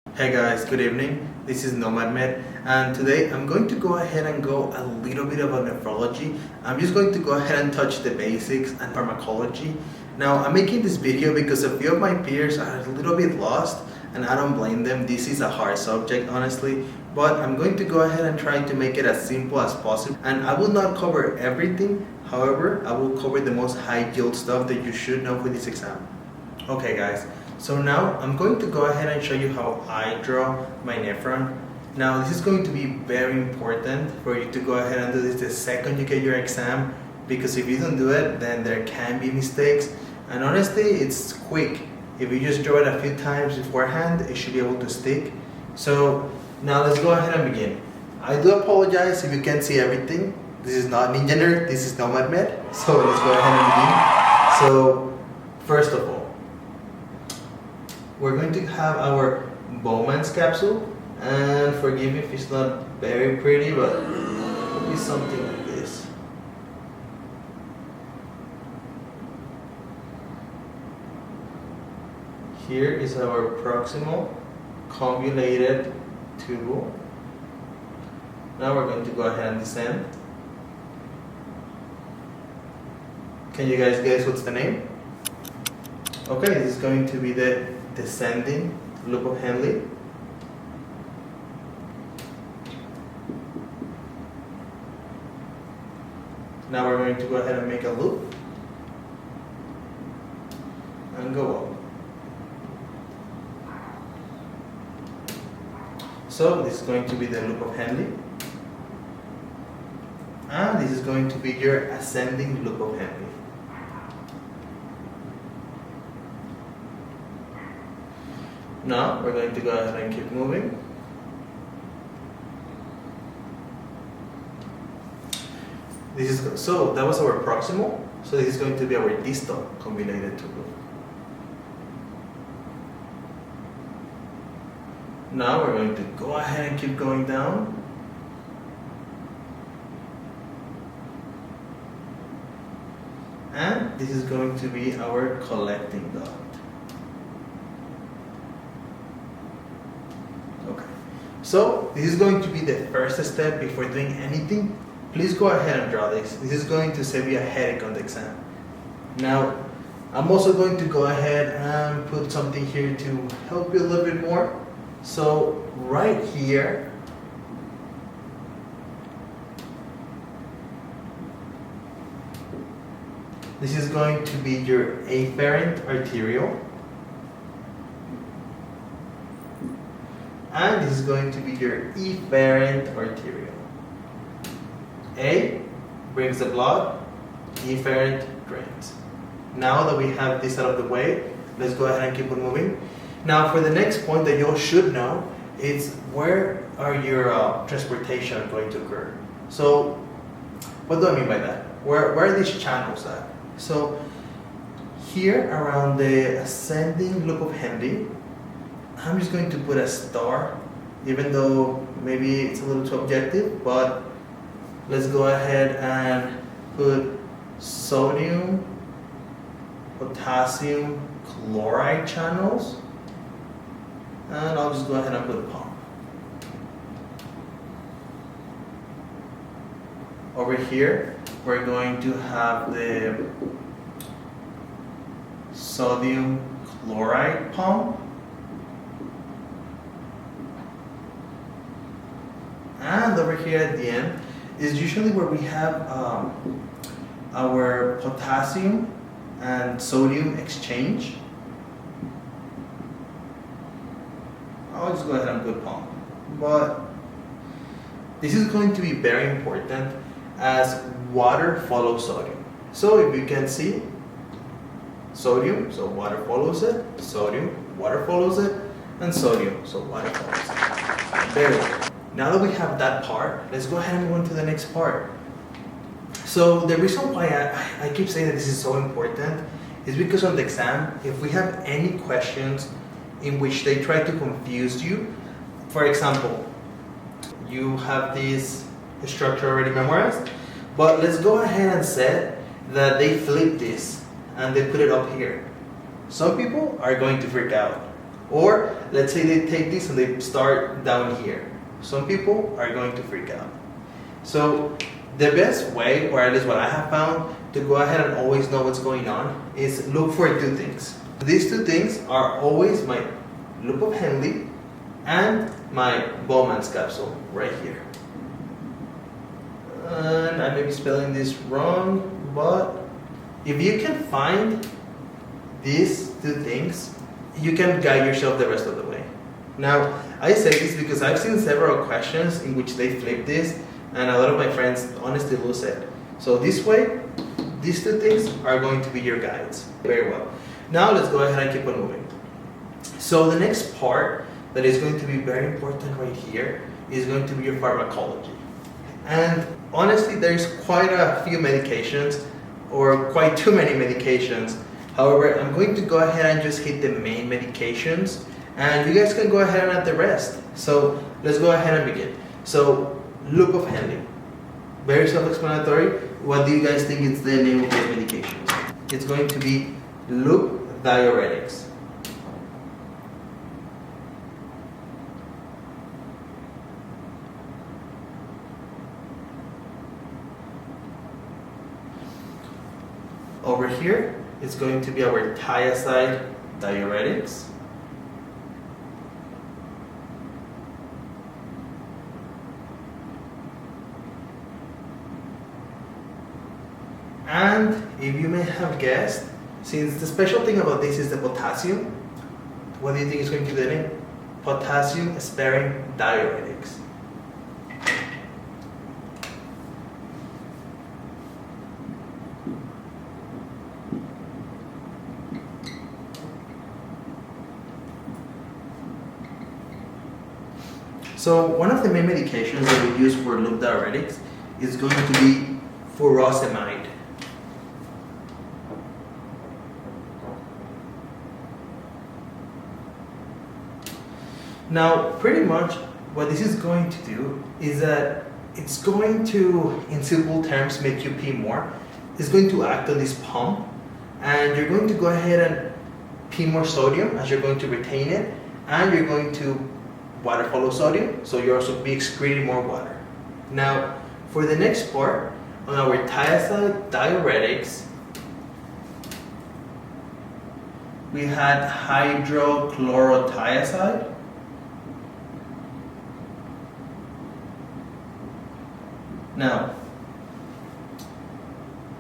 Hey guys, good evening. This is Med, and today I'm going to go ahead and go a little bit about nephrology. I'm just going to go ahead and touch the basics and pharmacology. Now, I'm making this video because a few of my peers are a little bit lost, and I don't blame them. This is a hard subject, honestly, but I'm going to go ahead and try to make it as simple as possible. And I will not cover everything. However, I will cover the most high yield stuff that you should know for this exam. Okay guys, so now I'm going to go ahead and show you how I draw my nephron. Now this is going to be very important for you to go ahead and do this the second you get your exam, because if you don't do it, then there can be mistakes. And honestly, it's quick. If you just draw it a few times beforehand, it should be able to stick. So now let's go ahead and begin. I do apologize if you can't see everything. This is not Ninja Nerd, this is Med. So let's go ahead and begin. So first of all, we're going to have our Bowman's capsule, and forgive me if it's not very pretty, but it'll be something like this. Here is our proximal convoluted tubule. Now we're going to go ahead and descend. Can you guys guess what's the name? Okay, this is going to be the descending loop of Henle. Now we're going to go ahead and make a loop and go up. So this is going to be the loop of Henle, and this is going to be your ascending loop of Henle. Now we're going to go ahead and keep moving. So that was our proximal. So this is going to be our distal convoluted tubule. Now we're going to go ahead and keep going down. And this is going to be our collecting duct. Okay, so this is going to be the first step before doing anything. Please go ahead and draw this. This is going to save you a headache on the exam. Now, I'm also going to go ahead and put something here to help you a little bit more. So right here, this is going to be your afferent arteriole. And this is going to be your efferent arteriole. A brings the blood, efferent drains. Now that we have this out of the way, let's go ahead and keep on moving. Now for the next point that you should know is where are your transportation going to occur. So what do I mean by that? Where are these channels at? So here around the ascending loop of Henle, I'm just going to put a star, even though maybe it's a little too objective, but let's go ahead and put sodium, potassium, chloride channels, and I'll just go ahead and put Pharm. Over here, we're going to have the sodium chloride pump. And over here at the end is usually where we have our potassium and sodium exchange. I'll just go ahead and put Pharm. But this is going to be very important as water follows sodium. So if you can see, sodium, so water follows it, sodium, water follows it, and sodium, so water follows it. Very well. Now that we have that part, let's go ahead and move on to the next part. So the reason why I keep saying that this is so important is because on the exam, if we have any questions in which they try to confuse you, for example, you have this structure already memorized, but let's go ahead and say that they flip this and they put it up here. Some people are going to freak out. Or let's say they take this and they start down here. Some people are going to freak out. So the best way, or at least what I have found, to go ahead and always know what's going on is look for two things. These two things are always my loop of Henle and my Bowman's capsule right here. And I may be spelling this wrong, but if you can find these two things, you can guide yourself the rest of the way. Now, I say this because I've seen several questions in which they flip this, and a lot of my friends honestly lose it. So this way, these two things are going to be your guides. Very well. Now let's go ahead and keep on moving. So the next part that is going to be very important right here is going to be your pharmacology. And honestly, there's quite a few medications, or quite too many medications. However, I'm going to go ahead and just hit the main medications, and you guys can go ahead and add the rest. So let's go ahead and begin. So loop of Henle, very self-explanatory. What do you guys think is the name of those medications? It's going to be loop diuretics. Over here, it's going to be our thiazide diuretics. And if you may have guessed, since the special thing about this is the potassium, what do you think is going to be the name? Potassium sparing diuretics. So one of the main medications that we use for loop diuretics is going to be furosemide. Now, pretty much what this is going to do is that it's going to, in simple terms, make you pee more. It's going to act on this pump, and you're going to go ahead and pee more sodium as you're going to retain it, and you're going to water follow sodium, so you're also be excreting more water. Now, for the next part, on our thiazide diuretics, we had hydrochlorothiazide. Now,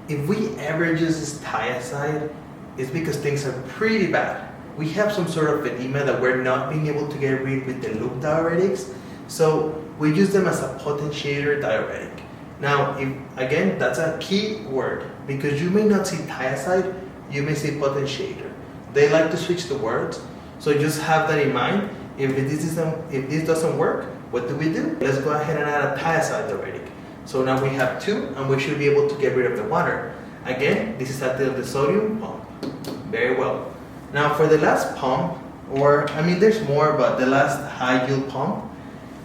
if we ever use this thiazide, it's because things are pretty bad. We have some sort of edema that we're not being able to get rid with the loop diuretics, so we use them as a potentiator diuretic. Now, again, that's a key word, because you may not see thiazide, you may say potentiator. They like to switch the words, so just have that in mind. If this doesn't work, what do? Let's go ahead and add a thiazide diuretic. So now we have two, and we should be able to get rid of the water. Again, this is at the sodium pump. Very well. Now for the last pump, there's more, but the last high yield pump,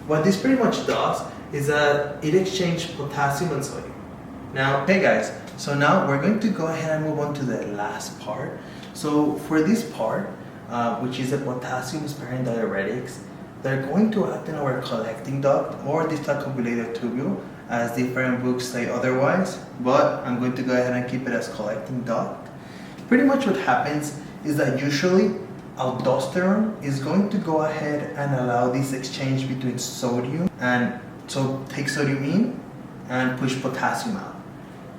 what this pretty much does is that it exchanges potassium and sodium. Now, hey guys, so now we're going to go ahead and move on to the last part. So for this part, which is the potassium sparing diuretics, they're going to act in our collecting duct or distal cuboidal tubule, as different books say otherwise, but I'm going to go ahead and keep it as collecting duct. Pretty much what happens is that usually aldosterone is going to go ahead and allow this exchange between sodium, and so take sodium in and push potassium out.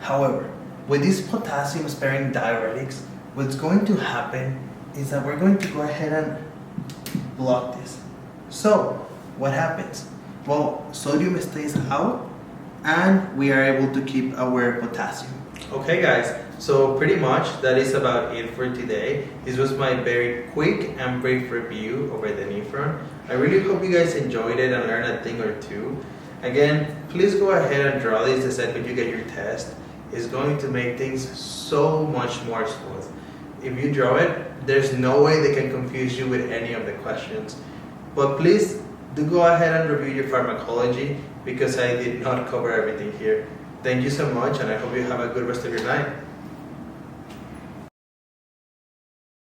However, with these potassium sparing diuretics, what's going to happen is that we're going to go ahead and block this. So what happens? Well, sodium stays out and we are able to keep our potassium. Okay guys, so pretty much that is about it for today. This was my very quick and brief review over the nephron. I really hope you guys enjoyed it and learned a thing or two. Again, please go ahead and draw this the second you get your test. It's going to make things so much more smooth. If you draw it, there's no way they can confuse you with any of the questions. But please do go ahead and review your pharmacology, because I did not cover everything here. Thank you so much, and I hope you have a good rest of your night.